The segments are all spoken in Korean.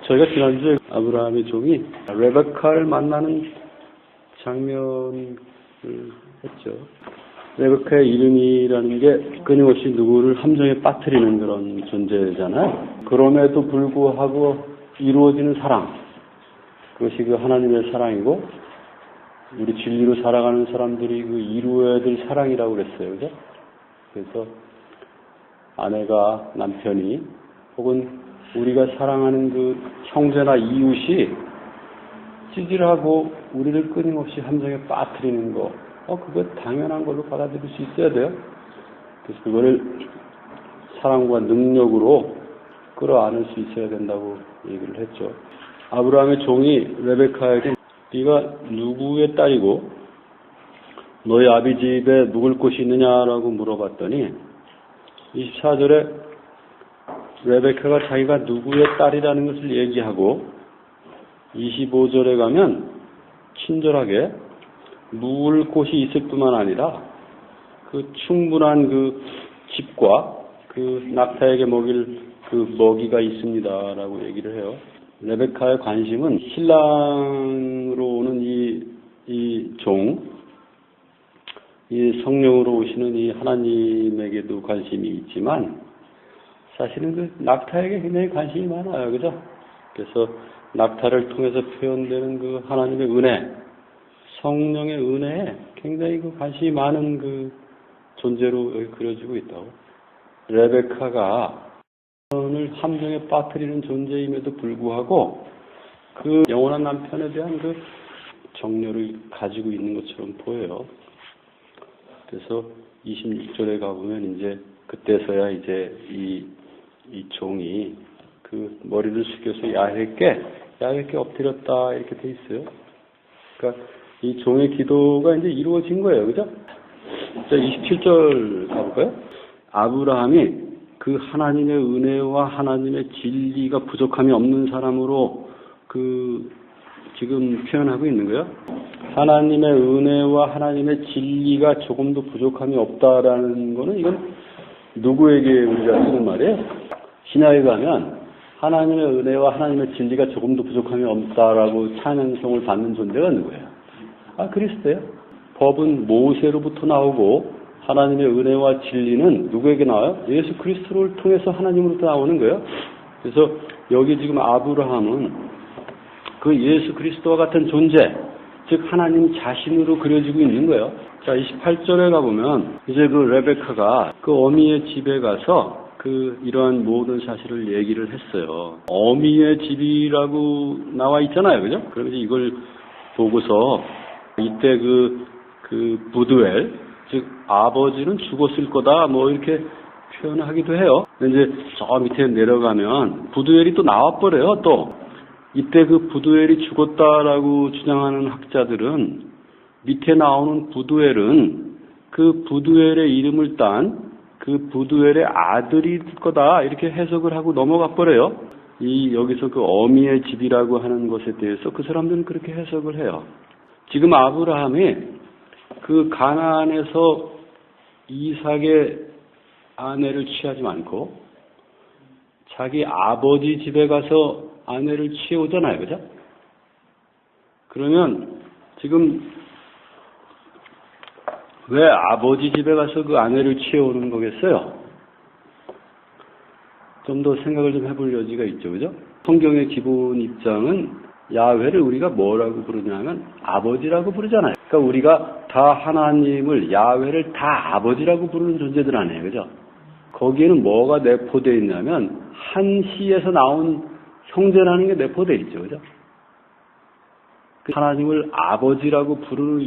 저희가 지난주에 아브라함의 종이 레베카를 만나는 장면을 했죠. 레베카의 이름이라는 게 끊임없이 누구를 함정에 빠뜨리는 그런 존재잖아요. 그럼에도 불구하고 이루어지는 사랑, 그것이 그 하나님의 사랑이고 우리 진리로 살아가는 사람들이 그 이루어야 될 사랑이라고 그랬어요. 그죠? 그래서 아내가 남편이 혹은 우리가 사랑하는 그 형제나 이웃이 찌질하고 우리를 끊임없이 함정에 빠뜨리는 거, 그거 당연한 걸로 받아들일 수 있어야 돼요. 그래서 그거를 사랑과 능력으로 끌어안을 수 있어야 된다고 얘기를 했죠. 아브라함의 종이 레베카에게 네가 누구의 딸이고 너희 아비 집에 묵을 곳이 있느냐라고 물어봤더니 24절에 레베카가 자기가 누구의 딸이라는 것을 얘기하고 25절에 가면 친절하게 묵을 곳이 있을 뿐만 아니라 그 충분한 그 집과 그 낙타에게 먹일 그 먹이가 있습니다라고 얘기를 해요. 레베카의 관심은 신랑으로 오는 이 성령으로 오시는 이 하나님에게도 관심이 있지만 사실은 그 낙타에게 굉장히 관심이 많아요. 그죠? 그래서 낙타를 통해서 표현되는 그 하나님의 은혜, 성령의 은혜에 굉장히 그 관심이 많은 그 존재로 여기 그려지고 있다고. 레베카가 을 함정에 빠뜨리는 존재임에도 불구하고 그 영원한 남편에 대한 그 정열을 가지고 있는 것처럼 보여요. 그래서 26절에 가보면 이제 그때서야 이제 이 종이 그 머리를 숙여서 야훼께 엎드렸다 이렇게 돼 있어요. 그러니까 이 종의 기도가 이제 이루어진 거예요. 그죠? 자, 27절 가볼까요? 아브라함이 그 하나님의 은혜와 하나님의 진리가 부족함이 없는 사람으로 지금 표현하고 있는 거예요. 하나님의 은혜와 하나님의 진리가 조금도 부족함이 없다라는 거는 이건 누구에게 우리가 쓰는 말이에요? 신약에 가면 하나님의 은혜와 하나님의 진리가 조금도 부족함이 없다라고 찬양성을 받는 존재가 누구예요? 그리스도예요. 법은 모세로부터 나오고 하나님의 은혜와 진리는 누구에게 나와요? 예수 그리스도를 통해서 하나님으로부터 나오는 거예요. 그래서 여기 지금 아브라함은 그 예수 그리스도와 같은 존재, 즉 하나님 자신으로 그려지고 있는 거예요. 자, 28절에 가보면 이제 그 레베카가 그 어미의 집에 가서 이러한 모든 사실을 얘기를 했어요. 어미의 집이라고 나와 있잖아요. 그죠? 그럼 이제 이걸 보고서 이때 그 부두엘, 즉 아버지는 죽었을 거다 뭐 이렇게 표현하기도 해요. 이제 저 밑에 내려가면 부두엘이 또 나와버려요. 또 이때 그 부두엘이 죽었다라고 주장하는 학자들은 밑에 나오는 부두엘은 그 부두엘의 이름을 딴 그 부두엘의 아들일 거다 이렇게 해석을 하고 넘어가 버려요. 여기서 그 어미의 집이라고 하는 것에 대해서 그 사람들은 그렇게 해석을 해요. 지금 아브라함이 그 가나안에서 이삭의 아내를 취하지 않고 자기 아버지 집에 가서 아내를 취해오잖아요. 그죠? 그러면 지금 왜 아버지 집에 가서 그 아내를 취해오는 거겠어요? 좀 더 생각을 좀 해볼 여지가 있죠. 그죠? 성경의 기본 입장은 야훼를 우리가 뭐라고 부르냐면 아버지라고 부르잖아요. 그러니까 우리가 다 하나님을 야훼를 다 아버지라고 부르는 존재들 아니에요. 그죠? 거기에는 뭐가 내포되어 있냐면 한 시에서 나온 형제라는 게 내포되어 있죠. 그죠? 하나님을 아버지라고 부르는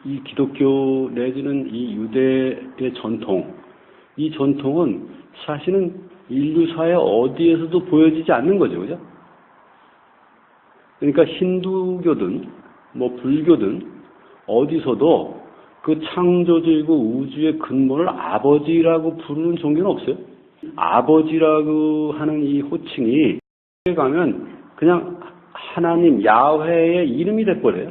이 기독교 내지는 이 유대의 전통, 이 전통은 사실은 인류사회 어디에서도 보여지지 않는 거죠. 그죠? 그러니까 힌두교든 뭐 불교든 어디서도 그 창조주이고 우주의 근본을 아버지라고 부르는 종교는 없어요. 아버지라고 하는 이 호칭이 가면 그냥 하나님 야훼의 이름이 돼버려요.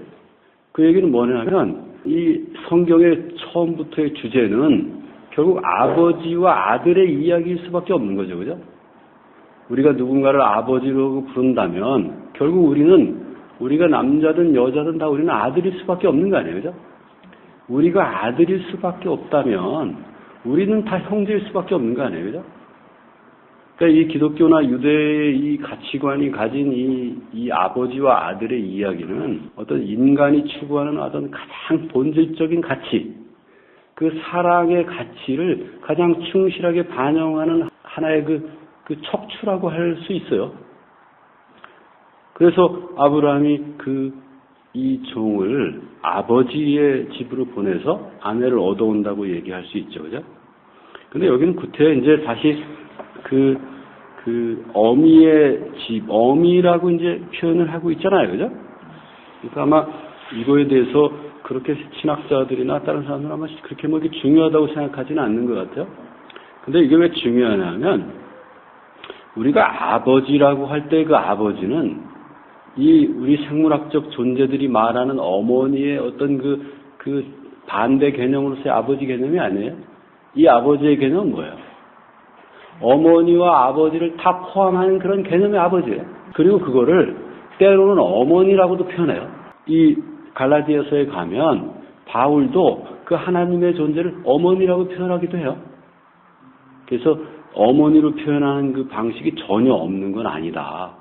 그 얘기는 뭐냐면 이 성경의 처음부터의 주제는 결국 아버지와 아들의 이야기일 수밖에 없는 거죠. 그죠? 우리가 누군가를 아버지로 부른다면 결국 우리가 남자든 여자든 다 우리는 아들일 수밖에 없는 거 아니에요, 그죠? 우리가 아들일 수밖에 없다면 우리는 다 형제일 수밖에 없는 거 아니에요, 그죠? 그러니까 이 기독교나 유대의 이 가치관이 가진 이 아버지와 아들의 이야기는 어떤 인간이 추구하는 어떤 가장 본질적인 가치, 그 사랑의 가치를 가장 충실하게 반영하는 하나의 그 척추라고 할 수 있어요. 그래서 아브라함이 이 종을 아버지의 집으로 보내서 아내를 얻어온다고 얘기할 수 있죠, 그죠? 근데 여기는 구태여 이제 다시 어미의 집, 어미라고 이제 표현을 하고 있잖아요, 그죠? 그러니까 아마 이거에 대해서 그렇게 신학자들이나 다른 사람들은 아마 그렇게 뭐 이게 중요하다고 생각하지는 않는 것 같아요. 근데 이게 왜 중요하냐면, 우리가 아버지라고 할 때 그 아버지는 우리 생물학적 존재들이 말하는 어머니의 어떤 그 반대 개념으로서의 아버지 개념이 아니에요. 이 아버지의 개념은 뭐예요? 어머니와 아버지를 다 포함하는 그런 개념의 아버지예요. 그리고 그거를 때로는 어머니라고도 표현해요. 이 갈라디아서에 가면 바울도 그 하나님의 존재를 어머니라고 표현하기도 해요. 그래서 어머니로 표현하는 그 방식이 전혀 없는 건 아니다.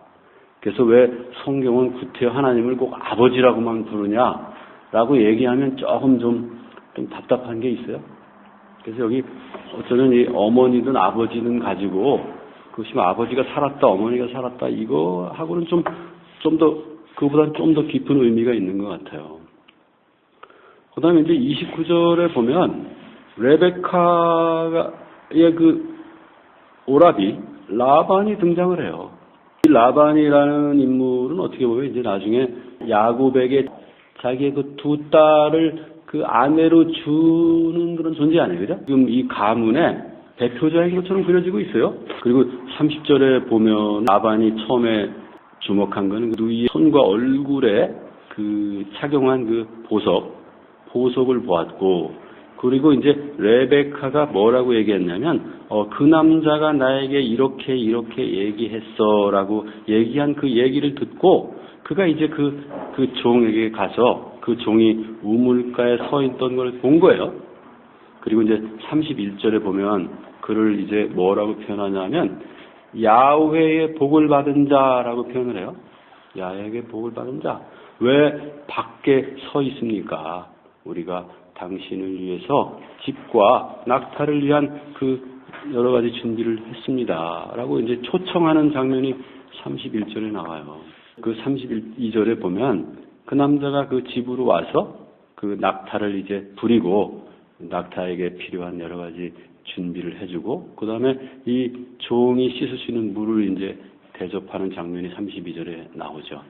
그래서 왜 성경은 구태여 하나님을 꼭 아버지라고만 부르냐라고 얘기하면 조금 좀 답답한 게 있어요. 그래서 여기 어쩌면 이 어머니든 아버지든 가지고 그것이 뭐 아버지가 살았다, 어머니가 살았다 이거하고는 좀 더 그거보다는 좀 더 깊은 의미가 있는 것 같아요. 그다음에 이제 29절에 보면 레베카의 그 오라비 라반이 등장을 해요. 이 라반이라는 인물은 어떻게 보면 이제 나중에 야곱에게 자기의 그 두 딸을 그 아내로 주는 그런 존재 아니에요, 그죠? 지금 이 가문의 대표자인 것처럼 그려지고 있어요. 그리고 30절에 보면 라반이 처음에 주목한 거는 누이의 손과 얼굴에 그 착용한 그 보석을 보았고, 그리고 이제 레베카가 뭐라고 얘기했냐면, 그 남자가 나에게 이렇게 얘기했어라고 얘기한 그 얘기를 듣고, 그가 이제 그 종에게 가서 그 종이 우물가에 서 있던 걸 본 거예요. 그리고 이제 31절에 보면 그를 이제 뭐라고 표현하냐면, 야훼의 복을 받은 자라고 표현을 해요. 야훼의 복을 받은 자. 왜 밖에 서 있습니까? 우리가 당신을 위해서 집과 낙타를 위한 그 여러 가지 준비를 했습니다. 라고 이제 초청하는 장면이 31절에 나와요. 그 32절에 보면 그 남자가 그 집으로 와서 그 낙타를 이제 부리고 낙타에게 필요한 여러 가지 준비를 해주고, 그 다음에 이 종이 씻을 수 있는 물을 이제 대접하는 장면이 32절에 나오죠.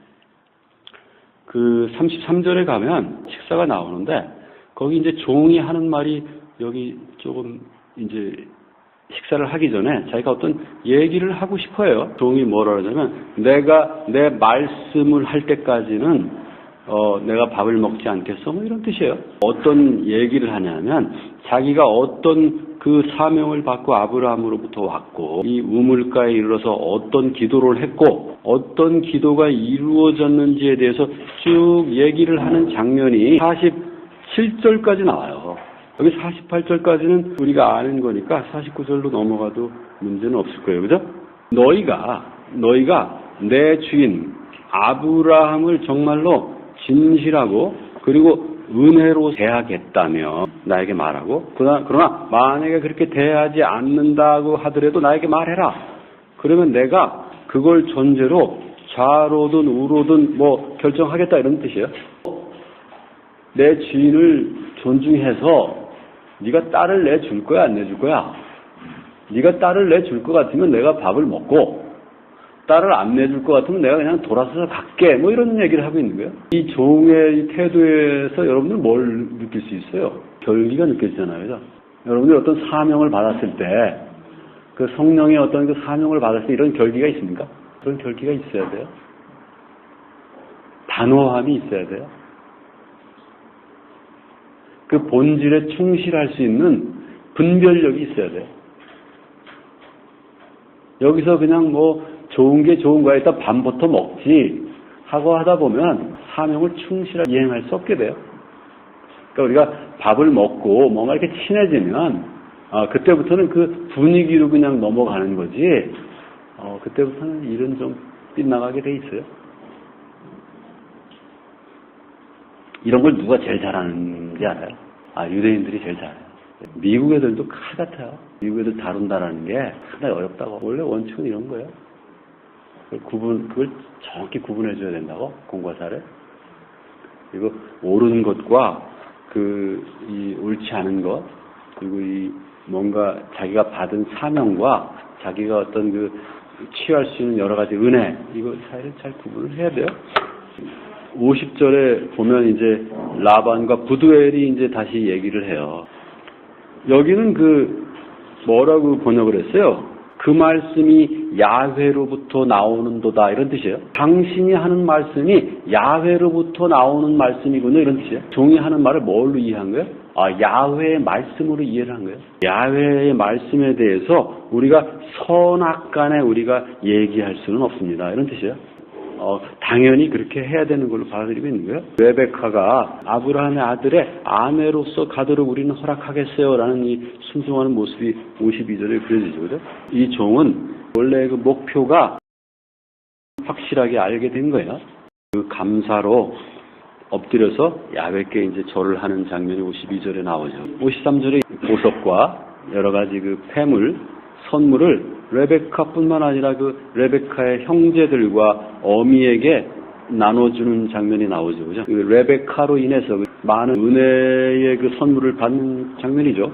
그 33절에 가면 식사가 나오는데, 거기 이제 종이 하는 말이 여기 조금 이제 식사를 하기 전에 자기가 어떤 얘기를 하고 싶어요. 종이 뭐라 그러냐면, 내가 내 말씀을 할 때까지는 내가 밥을 먹지 않겠어? 뭐 이런 뜻이에요. 어떤 얘기를 하냐면, 자기가 어떤 그 사명을 받고 아브라함으로부터 왔고, 이 우물가에 이르러서 어떤 기도를 했고, 어떤 기도가 이루어졌는지에 대해서 쭉 얘기를 하는 장면이 47절까지 나와요. 여기 48절까지는 우리가 아는 거니까 49절로 넘어가도 문제는 없을 거예요. 그죠? 너희가 내 주인 아브라함을 정말로 진실하고 그리고 은혜로 대하겠다며 나에게 말하고, 그러나 만약에 그렇게 대하지 않는다고 하더라도 나에게 말해라. 그러면 내가 그걸 전제로 좌로든 우로든 뭐 결정하겠다, 이런 뜻이에요. 내 주인을 존중해서 네가 딸을 내줄 거야, 안 내줄 거야? 네가 딸을 내줄 것 같으면 내가 밥을 먹고, 딸을 안 내줄 것 같으면 내가 그냥 돌아서서 갈게. 뭐 이런 얘기를 하고 있는 거예요. 이 종의 이 태도에서 여러분들 뭘 느낄 수 있어요? 결기가 느껴지잖아요. 그죠? 여러분들이 어떤 사명을 받았을 때, 그 성령의 어떤 그 사명을 받았을 때 이런 결기가 있습니까? 그런 결기가 있어야 돼요. 단호함이 있어야 돼요. 그 본질에 충실할 수 있는 분별력이 있어야 돼요. 여기서 그냥 뭐 좋은 게 좋은 거야. 일단 밥부터 먹지 하고 하다 보면 사명을 충실하게 이행할 수 없게 돼요. 그러니까 우리가 밥을 먹고 뭔가 이렇게 친해지면 그때부터는 그 분위기로 그냥 넘어가는 거지. 그때부터는 일은 좀 빗나가게 돼 있어요. 이런 걸 누가 제일 잘하는지 알아요? 유대인들이 제일 잘해요. 미국 애들도 칼 같아요. 미국 애들 다룬다라는 게 상당히 어렵다고. 원래 원칙은 이런 거예요. 그걸 정확히 구분해줘야 된다고, 공과 사를. 그리고 옳은 것과 이 옳지 않은 것, 그리고 이 뭔가 자기가 받은 사명과 자기가 어떤 취할 수 있는 여러 가지 은혜, 이거 사이를 잘 구분을 해야 돼요. 50절에 보면 이제 라반과 부두엘이 이제 다시 얘기를 해요. 여기는 뭐라고 번역을 했어요? 그 말씀이 야훼로부터 나오는도다, 이런 뜻이에요. 당신이 하는 말씀이 야훼로부터 나오는 말씀이군요, 이런 뜻이에요. 종이 하는 말을 뭘로 이해한 거예요? 야훼의 말씀으로 이해를 한 거예요. 야훼의 말씀에 대해서 우리가 선악간에 우리가 얘기할 수는 없습니다, 이런 뜻이에요. 당연히 그렇게 해야 되는 걸로 받아들이고 있는 거예요. 레베카가 아브라함의 아들의 아내로서 가도록 우리는 허락하겠어요 라는 이 순종하는 모습이 52절에 그려지죠. 그죠? 이 종은 원래 그 목표가 확실하게 알게 된 거예요. 그 감사로 엎드려서 야훼께 이제 절을 하는 장면이 52절에 나오죠. 53절에 보석과 여러 가지 폐물, 선물을 레베카뿐만 아니라 레베카의 형제들과 어미에게 나눠주는 장면이 나오죠. 그죠? 레베카로 인해서 많은 은혜의 선물을 받는 장면이죠.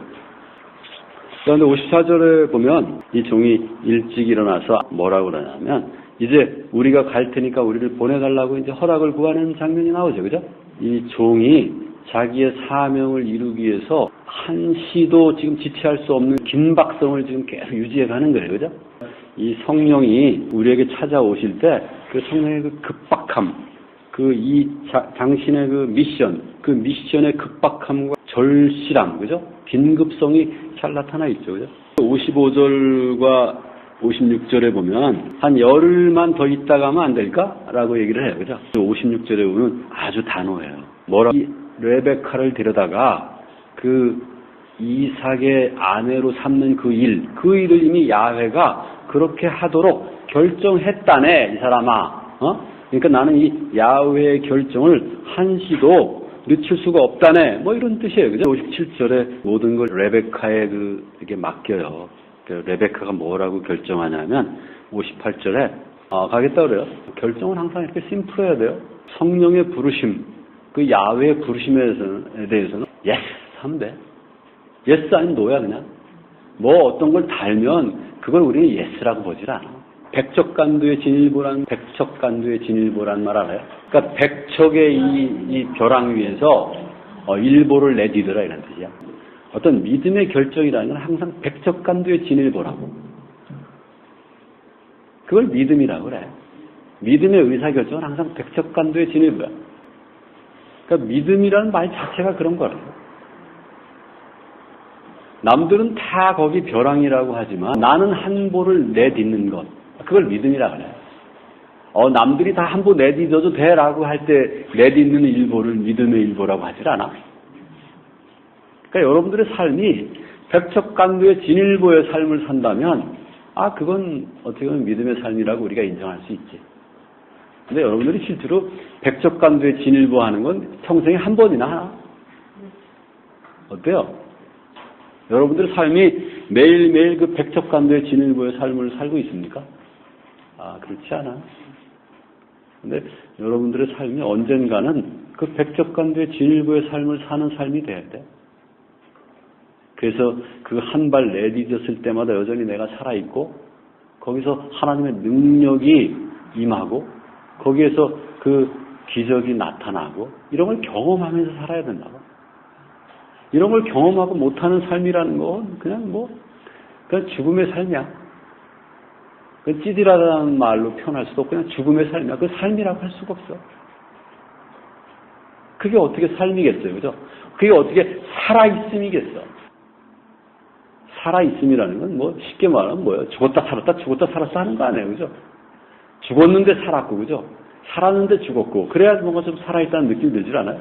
그런데 54절에 보면 이 종이 일찍 일어나서 뭐라고 그러냐면 이제 우리가 갈 테니까 우리를 보내달라고 이제 허락을 구하는 장면이 나오죠. 그죠? 이 종이 자기의 사명을 이루기 위해서 한시도 지금 지체할 수 없는 긴박성을 지금 계속 유지해 가는 거예요. 그죠? 이 성령이 우리에게 찾아오실 때 그 성령의 급박함, 당신의 미션의 급박함과 절실함, 그죠? 긴급성이 잘 나타나 있죠. 그죠? 55절과 56절에 보면 한 열흘만 더 있다 가면 안 될까? 라고 얘기를 해요. 그죠? 56절에 보면 아주 단호해요. 레베카를 데려다가 이삭의 아내로 삼는 그 일을 이미 야훼가 그렇게 하도록 결정했다네, 이 사람아. 그러니까 나는 이 야훼의 결정을 한시도 늦출 수가 없다네. 뭐 이런 뜻이에요. 그죠? 57절에 모든 걸 레베카에게 맡겨요. 레베카가 뭐라고 결정하냐면 58절에 가겠다 그래요. 결정은 항상 이렇게 심플해야 돼요. 성령의 부르심, 야훼의 부르심에 대해서는 예스 하면 돼. 예스 아니면 노야 그냥. 뭐 어떤 걸 달면 그걸 우리는 예스라고 보질 않아. 백척간두의 진일보란 말 알아요? 그러니까 백척의 이 벼랑 위에서 일보를 내디더라 이런 뜻이야. 어떤 믿음의 결정이라는 건 항상 백척간두의 진일보라고. 그걸 믿음이라고 그래. 믿음의 의사결정은 항상 백척간두의 진일보야. 그러니까 믿음이라는 말 자체가 그런 거라고. 남들은 다 거기 벼랑이라고 하지만 나는 한 보를 내딛는 것, 그걸 믿음이라고 그래. 남들이 다 한 보 내딛어도 돼라고 할 때 내딛는 일보를 믿음의 일보라고 하질 않아. 그러니까 여러분들의 삶이 백척간두의 진일보의 삶을 산다면 그건 어떻게 보면 믿음의 삶이라고 우리가 인정할 수 있지. 근데 여러분들이 실제로 백척간두의 진일보 하는 건 평생에 한 번이나 하나? 어때요? 여러분들의 삶이 매일매일 그 백척간두의 진일보의 삶을 살고 있습니까? 그렇지 않아. 근데 여러분들의 삶이 언젠가는 그 백척간두의 진일보의 삶을 사는 삶이 돼야 돼. 그래서 그 한 발 내디뎠을 때마다 여전히 내가 살아있고 거기서 하나님의 능력이 임하고 거기에서 그 기적이 나타나고 이런 걸 경험하면서 살아야 된다고. 이런 걸 경험하고 못하는 삶이라는 건 그냥 죽음의 삶이야. 그 찌질하다는 말로 표현할 수도 없고 그냥 죽음의 삶이야. 그 삶이라고 할 수가 없어. 그게 어떻게 삶이겠어요, 그죠? 그게 어떻게 살아있음이겠어? 살아있음이라는 건 쉽게 말하면 뭐예요? 죽었다 살았다 하는 거 아니에요, 그죠? 죽었는데 살았고, 그죠? 살았는데 죽었고, 그래야 뭔가 좀 살아있다는 느낌이 들질 않아요?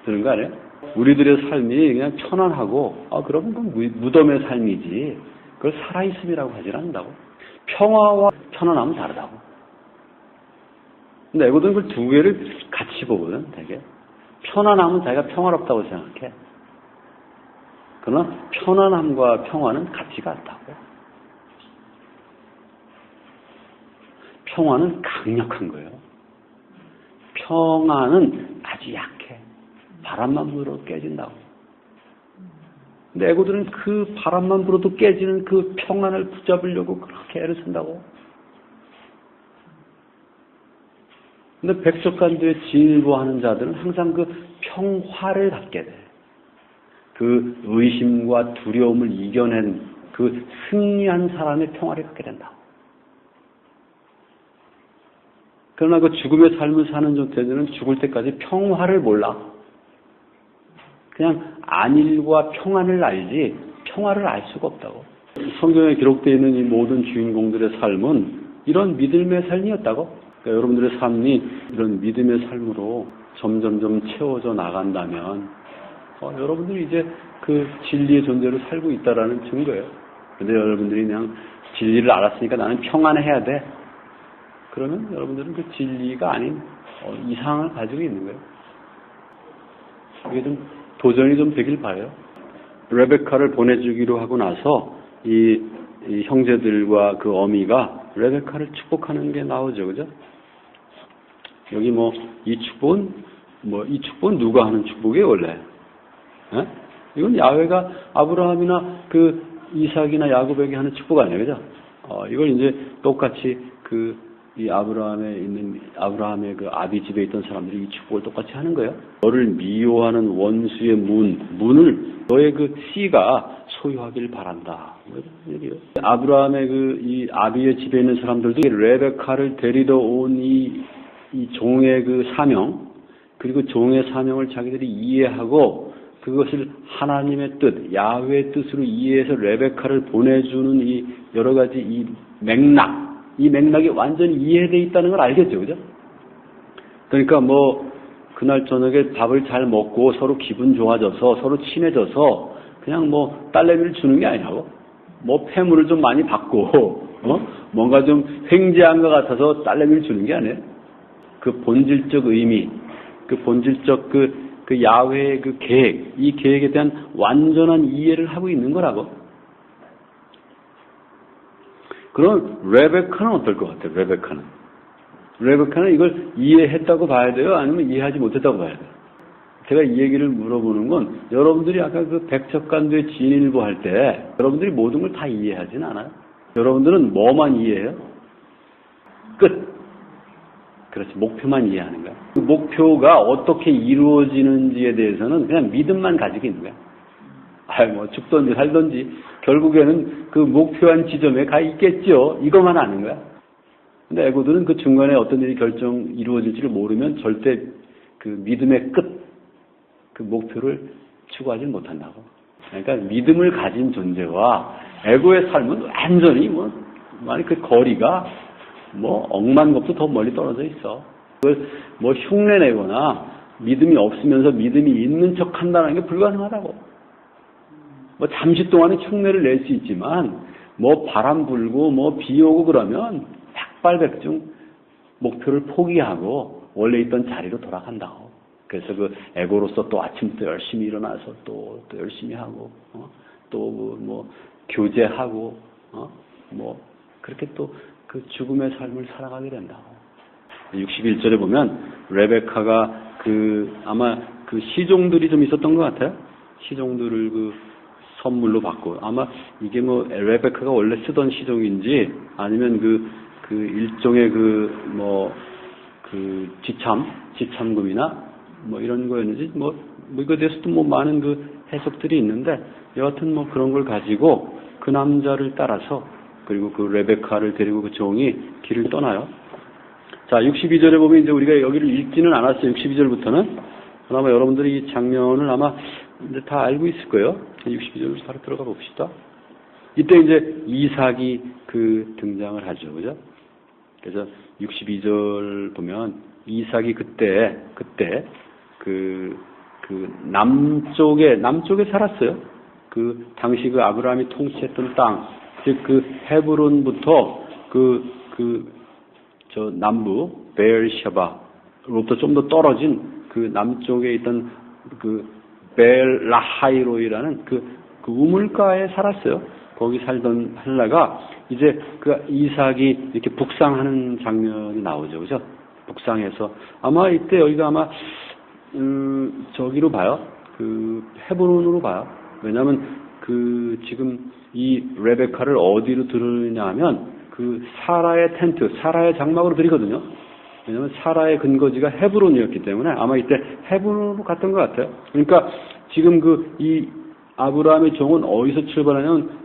드는 거 아니에요? 우리들의 삶이 그냥 편안하고, 그러면 그건 무덤의 삶이지. 그걸 살아있음이라고 하질 않는다고. 평화와 편안함은 다르다고. 근데 애고들은 그 두 개를 같이 보거든, 되게. 편안함은 자기가 평화롭다고 생각해. 그러나 편안함과 평화는 같지가 않다고. 평화는 강력한 거예요. 평화는 아주 약해. 바람만 불어도 깨진다고. 근데 애고들은 그 바람만 불어도 깨지는 그 평안을 붙잡으려고 그렇게 애를 쓴다고. 근데 백석간두에 진일보하는 자들은 항상 그 평화를 갖게 돼. 그 의심과 두려움을 이겨낸 그 승리한 사람의 평화를 갖게 된다. 그러나 그 죽음의 삶을 사는 존재들은 죽을 때까지 평화를 몰라. 그냥 안일과 평안을 알지 평화를 알 수가 없다고. 성경에 기록되어 있는 이 모든 주인공들의 삶은 이런 믿음의 삶이었다고. 그러니까 여러분들의 삶이 이런 믿음의 삶으로 점점점 채워져 나간다면 여러분들이 이제 그 진리의 존재로 살고 있다라는 증거예요. 근데 여러분들이 그냥 진리를 알았으니까 나는 평안해야 돼. 그러면 여러분들은 그 진리가 아닌 이상을 가지고 있는 거예요. 이게 좀 도전이 좀 되길 바라요. 레베카를 보내주기로 하고 나서 이 형제들과 그 어미가 레베카를 축복하는 게 나오죠, 그죠? 여기 이 축복은 누가 하는 축복이에요, 원래? 에? 이건 야훼가 아브라함이나 그 이삭이나 야곱에게 하는 축복 아니에요, 그죠? 이걸 이제 똑같이 이 아브라함의 그 아비 집에 있던 사람들이 이 축복을 똑같이 하는 거예요. 너를 미워하는 원수의 문을 너의 그 씨가 소유하길 바란다. 뭐 이런 얘기예요. 아브라함의 이 아비의 집에 있는 사람들도 레베카를 데리러 온 이 종의 그 사명, 그리고 종의 사명을 자기들이 이해하고 그것을 하나님의 뜻, 야훼의 뜻으로 이해해서 레베카를 보내주는 이 여러 가지 이 맥락이 완전히 이해되어 있다는 걸 알겠죠, 그죠? 그러니까 그날 저녁에 밥을 잘 먹고 서로 기분 좋아져서 서로 친해져서 그냥 딸내미를 주는 게 아니라고. 폐물을 좀 많이 받고, 뭔가 좀 횡재한 것 같아서 딸내미를 주는 게 아니에요. 그 본질적 의미, 그 본질적 그 야훼의 그 계획, 이 계획에 대한 완전한 이해를 하고 있는 거라고. 그럼 레베카는 어떨 것 같아요? 레베카는 이걸 이해했다고 봐야 돼요? 아니면 이해하지 못했다고 봐야 돼요? 제가 이 얘기를 물어보는 건 여러분들이 아까 그 백척간두의 진일보 할 때 여러분들이 모든 걸 다 이해하진 않아요. 여러분들은 뭐만 이해해요? 끝. 그렇지, 목표만 이해하는 거야. 그 목표가 어떻게 이루어지는지에 대해서는 그냥 믿음만 가지고 있는 거야. 죽든지 살든지 결국에는 그 목표한 지점에 가 있겠죠. 이것만 아는 거야. 근데 애고들은 그 중간에 어떤 일이 이루어질지를 모르면 절대 그 믿음의 끝, 그 목표를 추구하지 못한다고. 그러니까 믿음을 가진 존재와 애고의 삶은 완전히 그 거리가 억만 겁도 더 멀리 떨어져 있어. 그걸 흉내내거나 믿음이 없으면서 믿음이 있는 척 한다는 게 불가능하다고. 잠시 동안은 흉내를 낼 수 있지만, 바람 불고, 비 오고 그러면 백발백중 목표를 포기하고 원래 있던 자리로 돌아간다고. 그래서 그 애고로서 또 아침부터 열심히 일어나서 또 열심히 하고, 교제하고, 그렇게 또 그 죽음의 삶을 살아가게 된다고. 61절에 보면, 레베카가 아마 그 시종들이 좀 있었던 것 같아요. 시종들을 선물로 받고, 아마 이게 레베카가 원래 쓰던 시종인지, 아니면 일종의 지참금이나, 이런 거였는지, 이거에 대해서도 많은 해석들이 있는데, 여하튼 그런 걸 가지고 그 남자를 따라서, 그리고 그 레베카를 데리고 그 종이 길을 떠나요. 자, 62절에 보면 이제 우리가 여기를 읽지는 않았어요. 62절부터는. 아마 여러분들이 이 장면을 아마 이제 다 알고 있을 거예요. 62절로 바로 들어가 봅시다. 이때 이제 이삭이 등장을 하죠. 그죠? 그래서 62절 보면 이삭이 그때 남쪽에 살았어요. 그 당시 그 아브라함이 통치했던 땅, 즉 그 헤브론부터 저 남부 베엘샤바로부터 좀 더 떨어진 그 남쪽에 있던 그 벨라하이로이라는 그 우물가에 살았어요. 거기 살던 하다가 이제 그 이삭이 이렇게 북상하는 장면이 나오죠, 그죠? 북상해서 아마 이때 여기가 아마 저기로 봐요. 그 헤브론으로 봐요. 왜냐하면 그 지금 이 레베카를 어디로 들으냐 하면 그 사라의 텐트, 사라의 장막으로 들이거든요. 왜냐하면 사라의 근거지가 헤브론이었기 때문에 아마 이때 헤브론으로 갔던 것 같아요. 그러니까 지금 이 아브라함의 종은 어디서 출발하냐면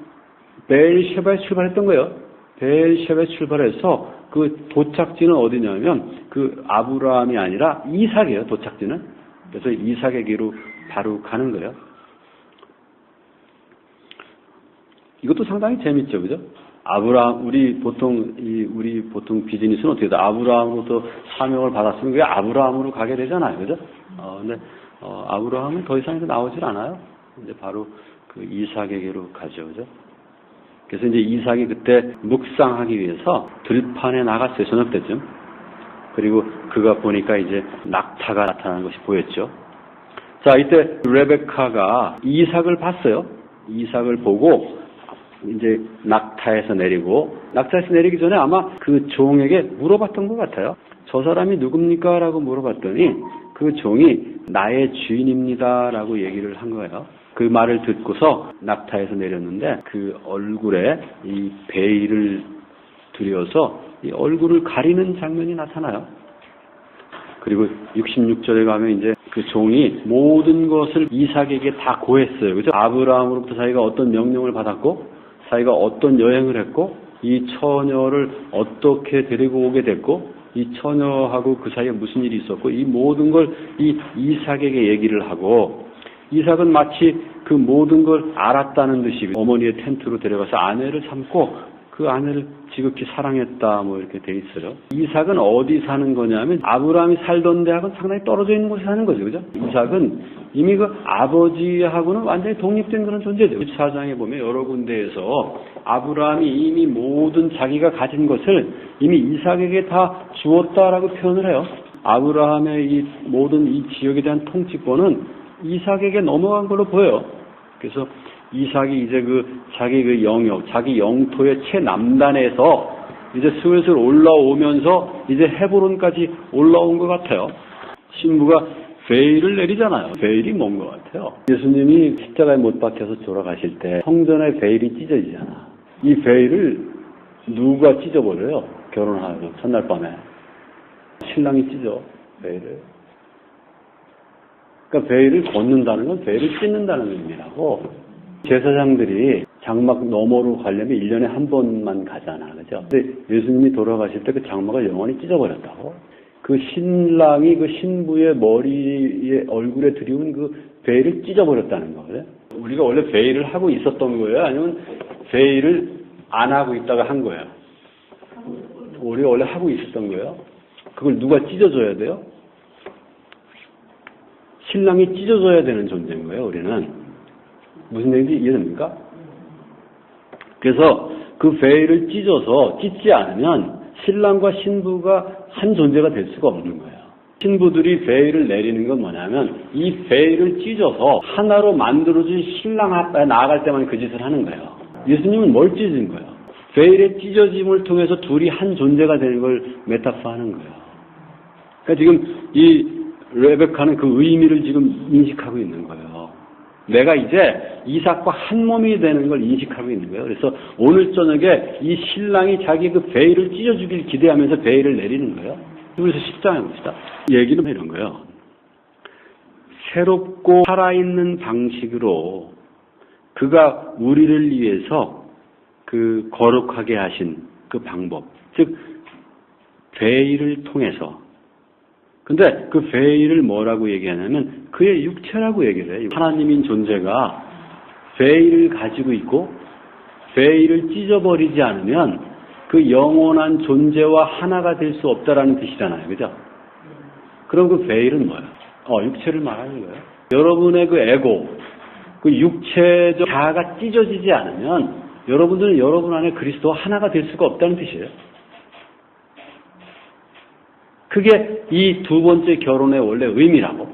베엘셰바에 출발했던 거예요. 베엘셰바에 출발해서 그 도착지는 어디냐면 그 아브라함이 아니라 이삭이에요. 도착지는. 그래서 이삭에게로 바로 가는 거예요. 이것도 상당히 재밌죠, 그죠? 아브라함, 우리 보통 비즈니스는 어떻게 돼? 아브라함으로부터 사명을 받았으면 그게 아브라함으로 가게 되잖아요, 그죠? 근데 아브라함은 더 이상 나오질 않아요. 이제 바로 그 이삭에게로 가죠, 그죠? 그래서 이제 이삭이 그때 묵상하기 위해서 들판에 나갔어요, 저녁 때쯤. 그리고 그가 보니까 이제 낙타가 나타나는 것이 보였죠. 자, 이때 레베카가 이삭을 봤어요. 이삭을 보고 이제 낙타에서 내리기 전에 아마 그 종에게 물어봤던 것 같아요. 저 사람이 누굽니까? 라고 물어봤더니 그 종이 나의 주인입니다. 라고 얘기를 한 거예요. 그 말을 듣고서 낙타에서 내렸는데 그 얼굴에 이 베일을 들여서 이 얼굴을 가리는 장면이 나타나요. 그리고 66절에 가면 이제 그 종이 모든 것을 이삭에게 다 고했어요. 그죠? 아브라함으로부터 자기가 어떤 명령을 받았고, 자기가 어떤 여행을 했고, 이 처녀를 어떻게 데리고 오게 됐고, 이 처녀하고 그 사이에 무슨 일이 있었고, 이 모든 걸 이 이삭에게 얘기를 하고, 이삭은 마치 그 모든 걸 알았다는 듯이 어머니의 텐트로 데려가서 아내를 삼고 그 아내를 지극히 사랑했다 뭐 이렇게 돼 있어요. 이삭은 어디 사는 거냐면 아브라함이 살던 데하고는 상당히 떨어져 있는 곳에 사는 거죠. 그죠? 이삭은 이미 그 아버지하고는 완전히 독립된 그런 존재죠. 4장에 보면 여러 군데에서 아브라함이 이미 모든 자기가 가진 것을 이미 이삭에게 다 주었다라고 표현을 해요. 아브라함의 이 모든 이 지역에 대한 통치권은 이삭에게 넘어간 걸로 보여요. 그래서 이삭이 이제 자기 그 영역, 자기 영토의 최남단에서 이제 슬슬 올라오면서 이제 헤브론까지 올라온 것 같아요. 신부가 베일을 내리잖아요. 베일이 뭔 것 같아요? 예수님이 십자가에 못 박혀서 돌아가실 때 성전의 베일이 찢어지잖아. 이 베일을 누가 찢어버려요? 결혼하고 첫날 밤에. 신랑이 찢어, 베일을. 그러니까 베일을 걷는다는 건 베일을 찢는다는 의미라고. 제사장들이 장막 너머로 가려면 1년에 한 번만 가잖아, 그죠? 근데 예수님이 돌아가실 때 그 장막을 영원히 찢어버렸다고. 그 신랑이 그 신부의 머리에 얼굴에 들이운 그 베일을 찢어버렸다는 거거든. 우리가 원래 베일을 하고 있었던 거예요? 아니면 베일을 안 하고 있다가 한 거예요? 우리가 원래 하고 있었던 거예요? 그걸 누가 찢어줘야 돼요? 신랑이 찢어줘야 되는 존재인 거예요, 우리는. 무슨 얘기인지 이해됩니까? 그래서 그 베일을 찢지 않으면 신랑과 신부가 한 존재가 될 수가 없는 거예요. 신부들이 베일을 내리는 건 뭐냐면 이 베일을 찢어서 하나로 만들어진 신랑 앞에 나아갈 때만 그 짓을 하는 거예요. 예수님은 뭘 찢은 거예요? 베일의 찢어짐을 통해서 둘이 한 존재가 되는 걸 메타포하는 거예요. 그러니까 지금 이 레베카는 그 의미를 지금 인식하고 있는 거예요. 내가 이제 이삭과 한 몸이 되는 걸 인식하고 있는 거예요. 그래서 오늘 저녁에 이 신랑이 자기 그 베일을 찢어주길 기대하면서 베일을 내리는 거예요. 그래서 10장에 봅시다. 얘기는 이런 거예요. 새롭고 살아있는 방식으로 그가 우리를 위해서 그 거룩하게 하신 그 방법, 즉 베일을 통해서. 근데 그 베일을 뭐라고 얘기하냐면 그의 육체라고 얘기를 해요. 하나님인 존재가 베일을 가지고 있고 베일을 찢어버리지 않으면 그 영원한 존재와 하나가 될 수 없다라는 뜻이잖아요. 그죠? 그럼 그 베일은 뭐예요? 육체를 말하는 거예요. 여러분의 그 에고, 그 육체적 자아가 찢어지지 않으면 여러분들은 여러분 안에 그리스도와 하나가 될 수가 없다는 뜻이에요. 그게 이 두 번째 결혼의 원래 의미라고.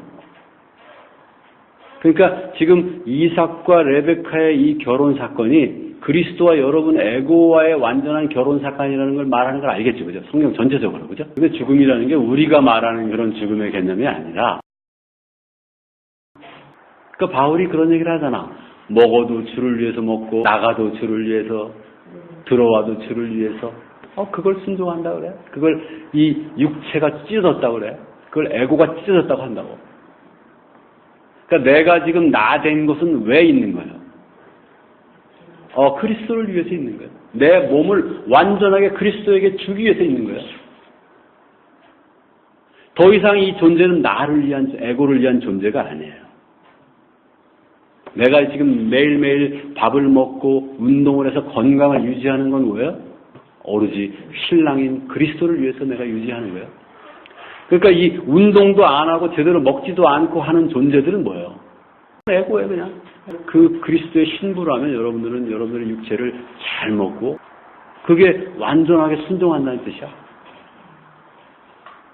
그러니까 지금 이삭과 레베카의 이 결혼 사건이 그리스도와 여러분 에고와의 완전한 결혼 사건이라는 걸 말하는 걸 알겠죠, 그죠? 성경 전체적으로, 그죠? 근데 죽음이라는 게 우리가 말하는 그런 죽음의 개념이 아니라, 그러니까 바울이 그런 얘기를 하잖아. 먹어도 주를 위해서 먹고, 나가도 주를 위해서, 들어와도 주를 위해서. 그걸 순종한다 그래? 그걸 이 육체가 찢어졌다고 그래? 그걸 에고가 찢어졌다고 한다고. 그러니까 내가 지금 나 된 것은 왜 있는 거예요? 그리스도를 위해서 있는 거예요. 내 몸을 완전하게 그리스도에게 주기 위해서 있는 거예요. 더 이상 이 존재는 나를 위한, 에고를 위한 존재가 아니에요. 내가 지금 매일매일 밥을 먹고 운동을 해서 건강을 유지하는 건 뭐예요? 오로지 신랑인 그리스도를 위해서 내가 유지하는 거예요. 그러니까 이 운동도 안 하고 제대로 먹지도 않고 하는 존재들은 뭐예요? 에고예요, 그냥. 그 그리스도의 신부라면 여러분들은 여러분들의 육체를 잘 먹고 그게 완전하게 순종한다는 뜻이야.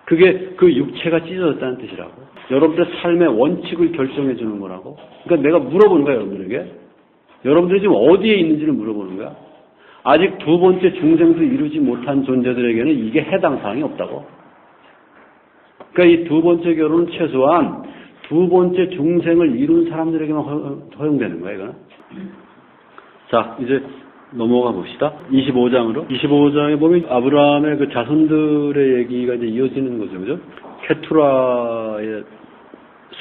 그게 그 육체가 찢어졌다는 뜻이라고. 여러분들의 삶의 원칙을 결정해 주는 거라고. 그러니까 내가 물어보는 거야, 여러분들에게. 여러분들이 지금 어디에 있는지를 물어보는 거야. 아직 두 번째 중생도 이루지 못한 존재들에게는 이게 해당 사항이 없다고. 그러니까 이 두 번째 결혼은 최소한 두 번째 중생을 이룬 사람들에게만 허용되는 거예요, 이거는. 자, 이제 넘어가 봅시다. 25장으로. 25장에 보면 아브라함의 그 자손들의 얘기가 이제 이어지는 거죠, 그죠? 케투라의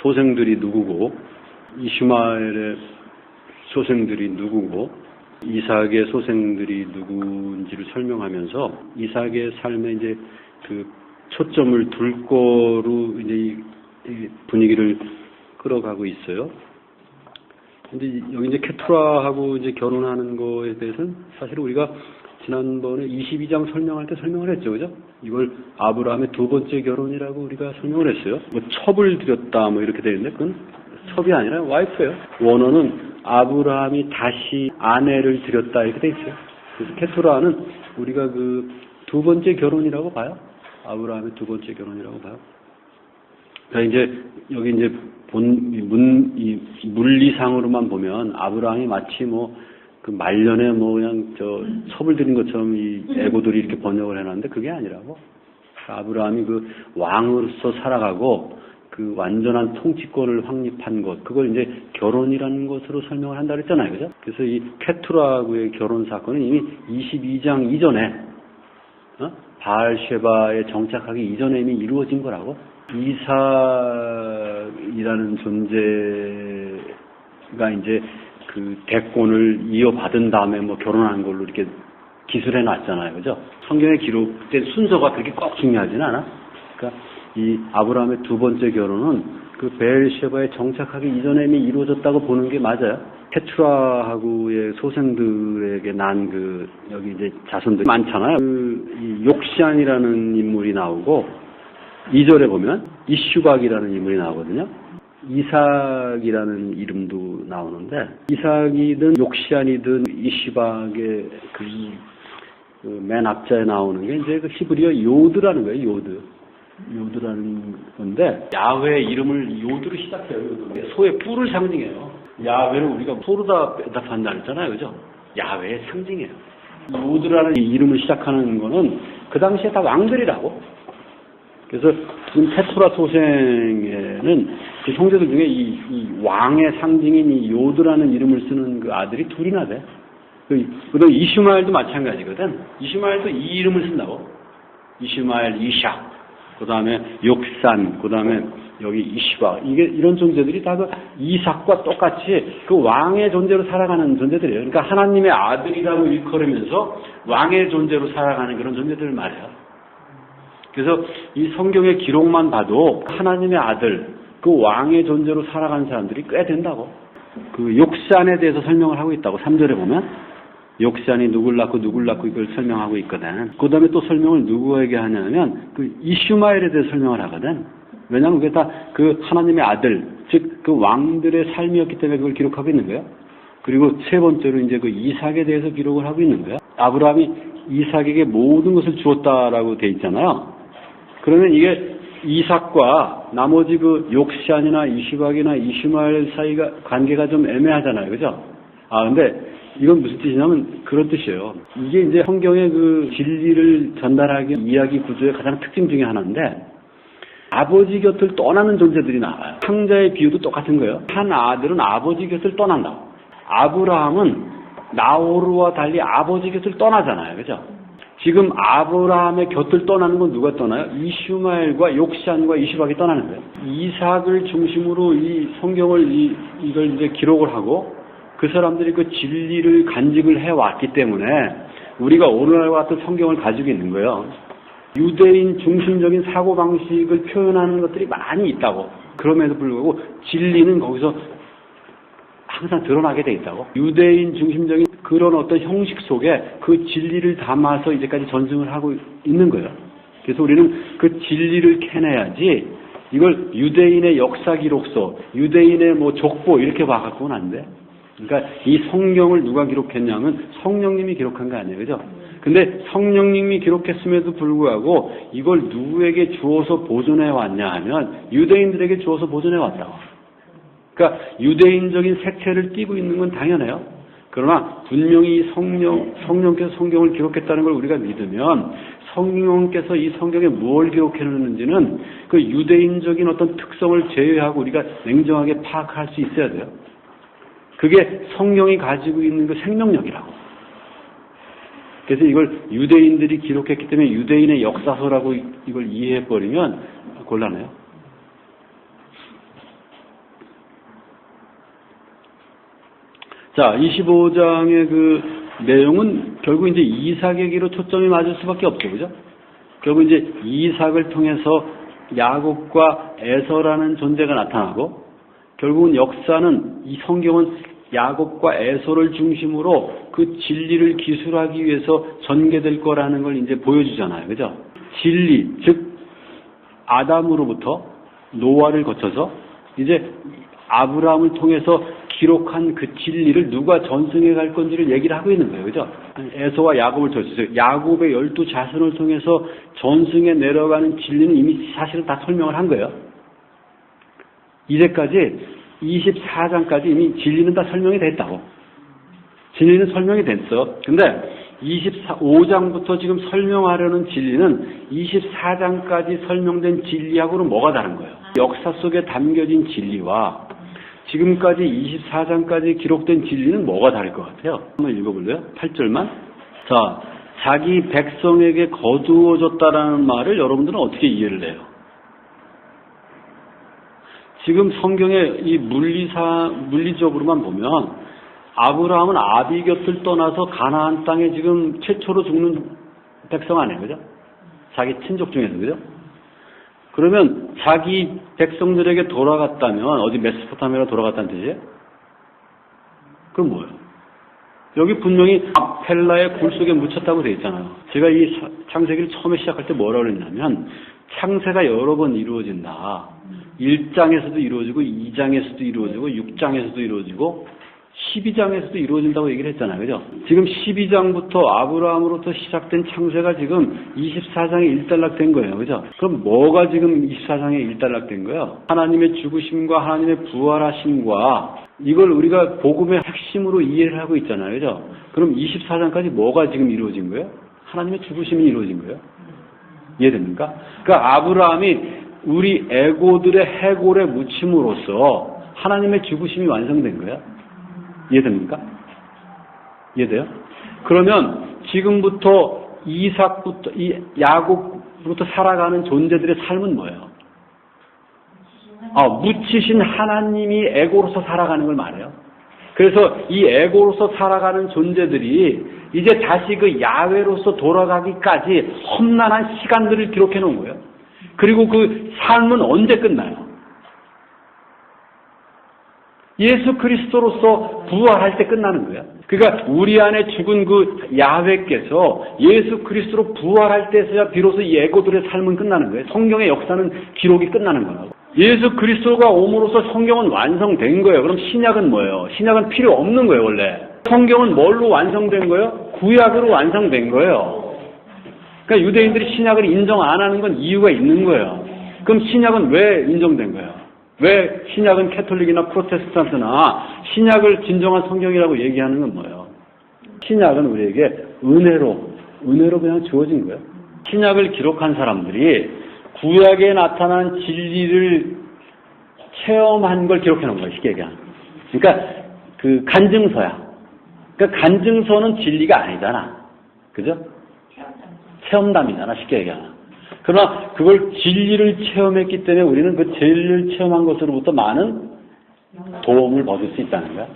소생들이 누구고, 이슈마엘의 소생들이 누구고, 이삭의 소생들이 누구인지를 설명하면서 이삭의 삶에 이제 그 초점을 둘 거로 이제 이 분위기를 끌어가고 있어요. 근데 여기 이제 케투라하고 이제 결혼하는 거에 대해서는 사실 우리가 지난번에 22장 설명할 때 설명을 했죠, 그죠? 이걸 아브라함의 두 번째 결혼이라고 우리가 설명을 했어요. 뭐 첩을 들였다 뭐 이렇게 되는데 그건 첩이 아니라 와이프예요. 원어는 아브라함이 다시 아내를 들였다 이렇게 돼 있어요. 그래서 케투라는 우리가 그 두 번째 결혼이라고 봐요. 아브라함의 두 번째 결혼이라고 봐요. 그러니까 이제 여기 이제 물리상으로만 보면 아브라함이 마치 뭐 그 말년에 뭐 그냥 첩을 들인 것처럼 이 에고들이 이렇게 번역을 해놨는데 그게 아니라고. 아브라함이 그 왕으로서 살아가고 그 완전한 통치권을 확립한 것, 그걸 이제 결혼이라는 것으로 설명을 한다 그랬잖아요, 그죠? 그래서 이 케투라하고의 결혼 사건은 이미 22장 이전에 바알쉐바에 정착하기 이전에 이미 이루어진 거라고. 이삭이라는 존재가 이제 그 대권을 이어받은 다음에 뭐 결혼한 걸로 이렇게 기술해 놨잖아요, 그죠? 성경에 기록된 순서가 그렇게 꼭 중요하지는 않아. 그러니까 이 아브라함의 두 번째 결혼은 그 베엘쉐바에 정착하기 이전에 이미 이루어졌다고 보는 게 맞아요. 케투라하고의 소생들에게 난 그 여기 이제 자손들 많잖아요. 이 욕시안이라는 인물이 나오고 2절에 보면 이슈박이라는 인물이 나오거든요. 이삭이라는 이름도 나오는데 이삭이든 욕시안이든 이슈박의 그 맨 앞자에 나오는 게 이제 그 히브리어 요드라는 거예요. 요드라는 건데 야훼의 이름을 요드로 시작해요. 요드. 소의 뿔을 상징해요. 야훼를 우리가 소로다 대답한다 그랬잖아요, 그죠? 야훼의 상징이에요. 요드라는 이름을 시작하는 거는 그 당시에 다 왕들이라고. 그래서 지금 케투라 소생에는 그 형제들 중에 이 왕의 상징인 이 요드라는 이름을 쓰는 그 아들이 둘이나 돼. 그다음 이슈마엘도 마찬가지거든. 이슈마엘도 이 이름을 쓴다고. 이슈마엘, 이샥. 그다음에 욕산, 그다음에 여기 이슈바. 이게 이런 존재들이 다 그 이삭과 똑같이 그 왕의 존재로 살아가는 존재들이에요. 그러니까 하나님의 아들이라고 일컬으면서 왕의 존재로 살아가는 그런 존재들을 말해요. 그래서 이 성경의 기록만 봐도 하나님의 아들, 그 왕의 존재로 살아가는 사람들이 꽤 된다고. 그 욕산에 대해서 설명을 하고 있다고 3절에 보면 욕시안이 누굴 낳고 이걸 설명하고 있거든. 그 다음에 또 설명을 누구에게 하냐면 그 이슈마엘에 대해 설명을 하거든. 왜냐하면 그게 다 그 하나님의 아들, 즉 그 왕들의 삶이었기 때문에 그걸 기록하고 있는 거예요. 그리고 세 번째로 이제 그 이삭에 대해서 기록을 하고 있는 거예요. 아브라함이 이삭에게 모든 것을 주었다라고 돼 있잖아요. 그러면 이게 이삭과 나머지 그 욕시안이나 이시박이나 이슈마엘 사이가 관계가 좀 애매하잖아요. 그죠? 근데 이건 무슨 뜻이냐면 그런 뜻이에요. 이게 이제 성경의 그 진리를 전달하기 이야기 구조의 가장 특징 중에 하나인데 아버지 곁을 떠나는 존재들이 나와요. 창자의 비유도 똑같은 거예요. 한 아들은 아버지 곁을 떠난다. 아브라함은 나호르와 달리 아버지 곁을 떠나잖아요. 그죠? 지금 아브라함의 곁을 떠나는 건 누가 떠나요? 이슈마엘과 욕시안과 이시박이 떠나는 거예요. 이삭을 중심으로 이 성경을 이걸 이제 기록을 하고 그 사람들이 그 진리를 간직을 해왔기 때문에 우리가 오늘날과 같은 성경을 가지고 있는 거예요. 유대인 중심적인 사고방식을 표현하는 것들이 많이 있다고. 그럼에도 불구하고 진리는 거기서 항상 드러나게 돼 있다고. 유대인 중심적인 그런 어떤 형식 속에 그 진리를 담아서 이제까지 전승을 하고 있는 거예요. 그래서 우리는 그 진리를 캐내야지 이걸 유대인의 역사 기록서, 유대인의 뭐 족보 이렇게 봐갖고는 안 돼. 그러니까 이 성경을 누가 기록했냐면 성령님이 기록한 거 아니에요. 그죠? 근데 성령님이 기록했음에도 불구하고 이걸 누구에게 주어서 보존해 왔냐 하면 유대인들에게 주어서 보존해 왔다고. 그러니까 유대인적인 색채를 띠고 있는 건 당연해요. 그러나 분명히 성령께서 성경을 기록했다는 걸 우리가 믿으면 성령께서 이 성경에 무엇을 기록해 놓는지는 그 유대인적인 어떤 특성을 제외하고 우리가 냉정하게 파악할 수 있어야 돼요. 그게 성경이 가지고 있는 그 생명력이라고. 그래서 이걸 유대인들이 기록했기 때문에 유대인의 역사서라고 이걸 이해해버리면 곤란해요. 자, 25장의 그 내용은 결국 이제 이삭에게로 초점이 맞을 수밖에 없죠. 그죠? 결국 이제 이삭을 통해서 야곱과 에서라는 존재가 나타나고 결국은 역사는 이 성경은 야곱과 에서를 중심으로 그 진리를 기술하기 위해서 전개될 거라는 걸 이제 보여주잖아요. 그죠? 진리, 즉 아담으로부터 노아를 거쳐서 이제 아브라함을 통해서 기록한 그 진리를 누가 전승해 갈 건지를 얘기를 하고 있는 거예요. 그죠? 에서와 야곱을 통해서 야곱의 12자손을 통해서 전승해 내려가는 진리는 이미 사실은 다 설명을 한 거예요. 이제까지 24장까지 이미 진리는 다 설명이 됐다고. 진리는 설명이 됐어. 근데 25장부터 지금 설명하려는 진리는 24장까지 설명된 진리하고는 뭐가 다른 거예요? 역사 속에 담겨진 진리와 지금까지 24장까지 기록된 진리는 뭐가 다를 것 같아요? 한번 읽어볼래요? 8절만. 자, 자기 백성에게 거두어졌다라는 말을 여러분들은 어떻게 이해를 해요? 지금 성경의 이 물리적으로만 보면 아브라함은 아비 곁을 떠나서 가나안 땅에 지금 최초로 죽는 백성 아니에요, 그죠? 자기 친족 중에서, 그죠? 그러면 자기 백성들에게 돌아갔다면 어디 메소포타미아로 돌아갔다는 뜻이에요? 그럼 뭐예요? 여기 분명히 펠라의 굴 속에 묻혔다고 되어 있잖아요. 제가 이 창세기를 처음에 시작할 때 뭐라고 그랬냐면 창세가 여러 번 이루어진다. 1장에서도 이루어지고 2장에서도 이루어지고 6장에서도 이루어지고 12장에서도 이루어진다고 얘기를 했잖아요. 그죠? 지금 12장부터 아브라함으로부터 시작된 창세가 지금 24장에 일단락된 거예요. 그죠? 그럼 뭐가 지금 24장에 일단락된 거예요? 하나님의 죽으심과 하나님의 부활하심과 이걸 우리가 복음의 핵심으로 이해를 하고 있잖아요. 그죠? 그럼 24장까지 뭐가 지금 이루어진 거예요? 하나님의 죽으심이 이루어진 거예요. 이해됩니까? 그러니까 아브라함이 우리 에고들의 해골에 묻힘으로써 하나님의 죽으심이 완성된 거예요. 이해됩니까? 이해돼요? 그러면 지금부터 이삭부터 이 야곱부터 살아가는 존재들의 삶은 뭐예요? 묻히신 하나님이 에고로서 살아가는 걸 말해요. 그래서 이 에고로서 살아가는 존재들이 이제 다시 그 야훼로서 돌아가기까지 험난한 시간들을 기록해 놓은 거예요. 그리고 그 삶은 언제 끝나요? 예수 그리스도로서 부활할 때 끝나는 거야. 그러니까 우리 안에 죽은 그 야훼께서 예수 그리스도로 부활할 때서야 비로소 이 에고들의 삶은 끝나는 거예요. 성경의 역사는 기록이 끝나는 거라고. 예수 그리스도가 옴으로써 성경은 완성된 거예요. 그럼 신약은 뭐예요? 신약은 필요 없는 거예요, 원래. 성경은 뭘로 완성된 거예요? 구약으로 완성된 거예요. 그러니까 유대인들이 신약을 인정 안 하는 건 이유가 있는 거예요. 그럼 신약은 왜 인정된 거예요? 왜 신약은 캐톨릭이나 프로테스탄트나 신약을 진정한 성경이라고 얘기하는 건 뭐예요? 신약은 우리에게 은혜로 그냥 주어진 거예요. 신약을 기록한 사람들이 구약에 나타난 진리를 체험한 걸 기록해 놓은 거예요, 쉽게 얘기하면. 그러니까 그 간증서야. 그러니까 간증서는 진리가 아니잖아. 그죠? 체험담이잖아, 쉽게 얘기하면. 그러나 그걸 진리를 체험했기 때문에 우리는 그 진리를 체험한 것으로부터 많은 도움을 얻을 수 있다는 거야.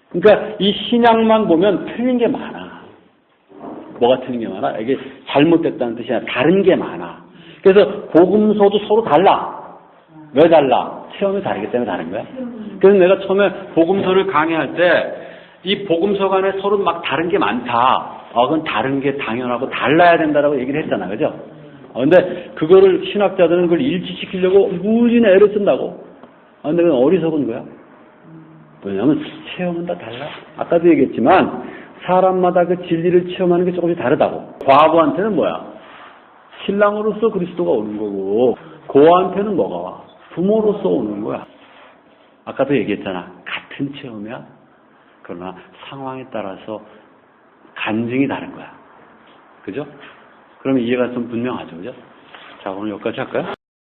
그러니까 이 신약만 보면 틀린 게 많아. 뭐가 틀린 게 많아? 이게 잘못됐다는 뜻이 아니라 다른 게 많아. 그래서 복음서도 서로 달라. 왜 달라? 체험이 다르기 때문에 다른 거야. 그래서 내가 처음에 복음서를 강의할 때 이 복음서 간에 서로 막 다른 게 많다. 그건 다른 게 당연하고 달라야 된다라고 얘기를 했잖아. 그죠? 근데 그거를 신학자들은 그걸 일치시키려고 무진의 애를 쓴다고. 근데 그건 어리석은 거야. 왜냐하면 체험은 다 달라. 아까도 얘기했지만 사람마다 그 진리를 체험하는 게 조금씩 다르다고. 과부한테는 뭐야? 신랑으로서 그리스도가 오는 거고 고아한테는 뭐가 와? 부모로서 오는 거야. 아까도 얘기했잖아. 같은 체험이야. 그러나 상황에 따라서 간증이 다른 거야. 그죠? 그러면 이해가 좀 분명하죠. 그죠? 자, 오늘 여기까지 할까요?